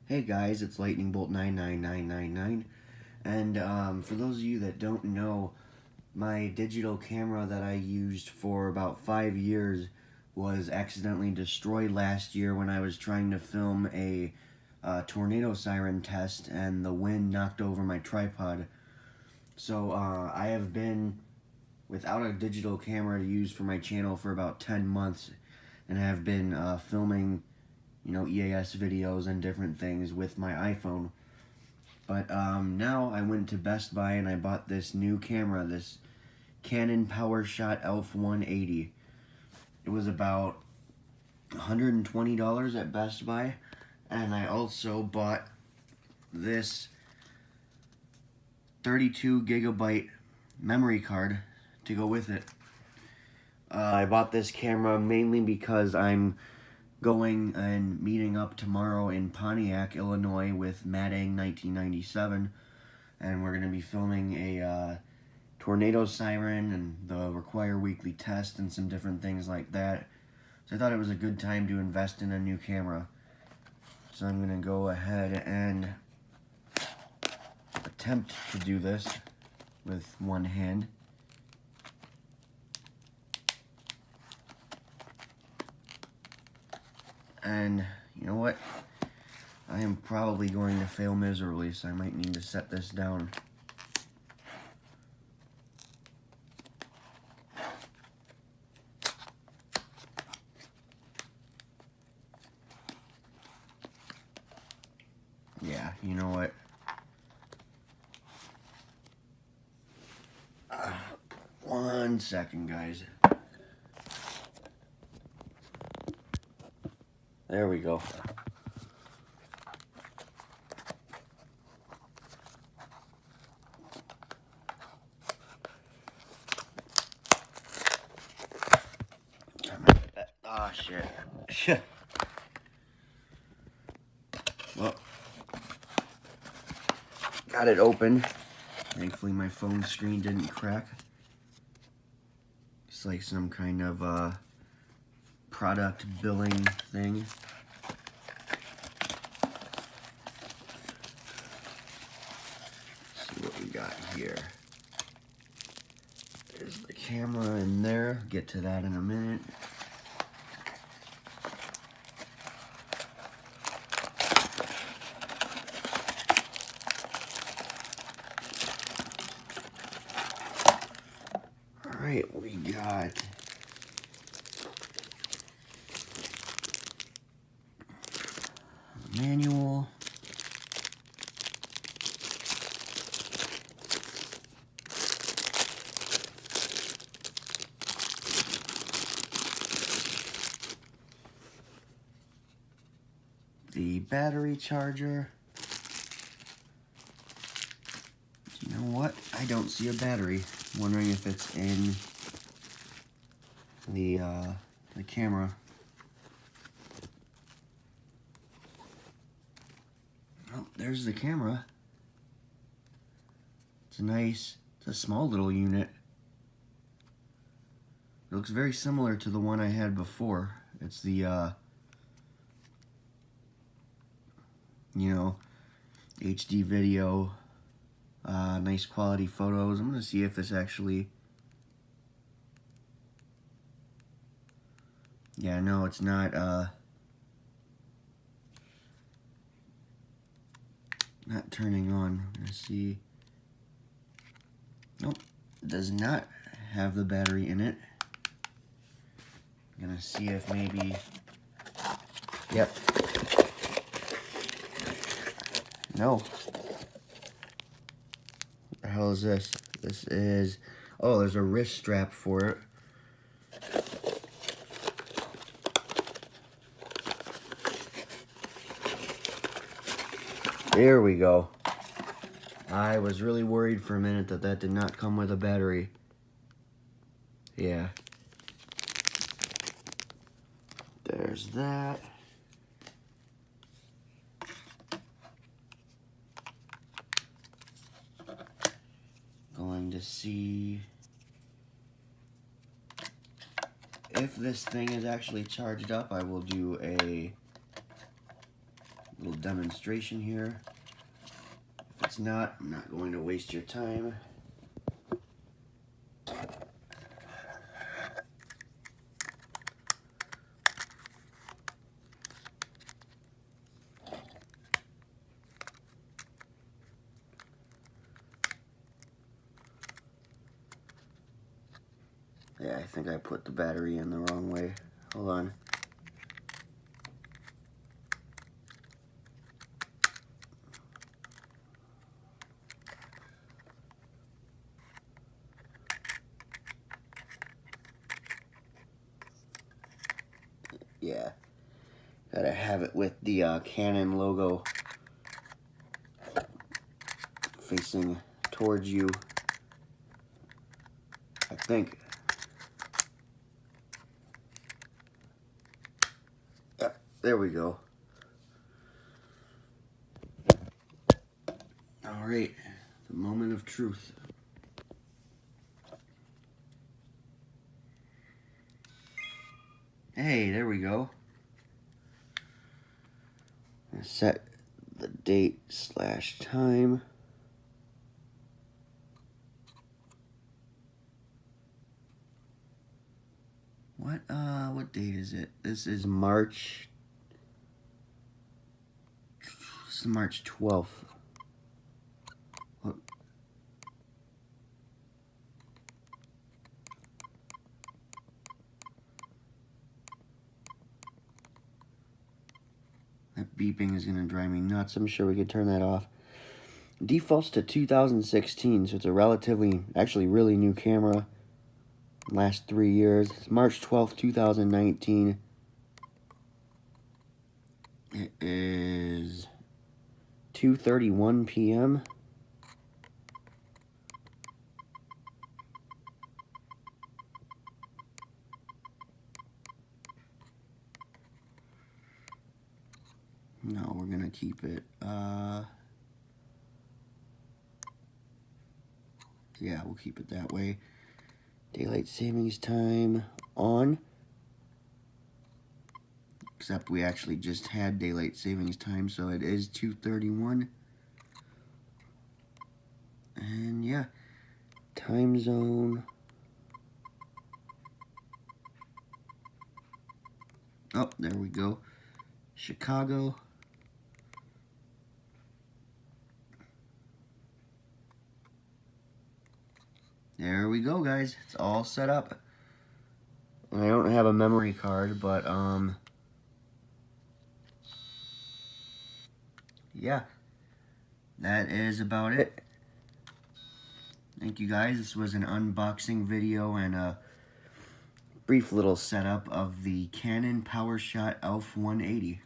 Hey guys, it's Lightning Bolt 99999, and for those of you that don't know, my digital camera that I used for about 5 years was accidentally destroyed last year when I was trying to film a tornado siren test, and the wind knocked over my tripod. So I have been without a digital camera to use for my channel for about 10 months, and I have been filming EAS videos and different things with my iPhone. But now I went to Best Buy and I bought this new camera, this Canon PowerShot ELPH180. It was about $120 at Best Buy, and I also bought this 32 gigabyte memory card to go with it. I bought this camera mainly because I'm going and meeting up tomorrow in Pontiac, Illinois with Maddang 1997, and we're going to be filming a tornado siren and the require weekly test and some different things like that. So I thought it was a good time to invest in a new camera. So I'm going to go ahead and attempt to do this with one hand. And you know what? I am probably going to fail miserably, so I might need to set this down. Yeah, you know what? One second, guys. There we go. Oh, shit. Well, got it open. Thankfully, my phone screen didn't crack. It's like some kind of product billing thing. Let's see what we got here. There's the camera in there. Get to that in a minute. Alright, we got manual. The battery charger. You know what? I don't see a battery. I'm wondering if it's in the camera. Oh, there's the camera. It's a small little unit. It looks very similar to the one I had before. It's the HD video, nice quality photos. I'm gonna see if this actually, yeah, no, it's not turning on. I'm gonna see. Nope, it does not have the battery in it. I'm gonna see if maybe, yep. No. What the hell is this? This is, oh, there's a wrist strap for it. There we go. I was really worried for a minute that that did not come with a battery. Yeah. There's that. Going to see if this thing is actually charged up. I will do a little demonstration here. If it's not, I'm not going to waste your time. Yeah, I think I put the battery in the wrong way. Hold on. Yeah, gotta have it with the Canon logo facing towards you, I think. Yep, there we go. All right, the moment of truth. Hey, there we go. Set the date / time. What date is it? This is March. This is March 12th. What? That beeping is gonna drive me nuts. I'm sure we could turn that off. Defaults to 2016, so it's a relatively, actually really new camera. Last 3 years. It's March 12th, 2019. It is 2:31 p.m. No, we're gonna keep it. Yeah, we'll keep it that way. Daylight savings time on. Except we actually just had daylight savings time, so it is 2:31. And yeah, time zone. Oh, there we go. Chicago. There we go, guys. It's all set up. I don't have a memory card, but yeah, that is about it. Thank you, guys. This was an unboxing video and a brief little setup of the Canon PowerShot ELPH180.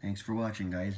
Thanks for watching, guys.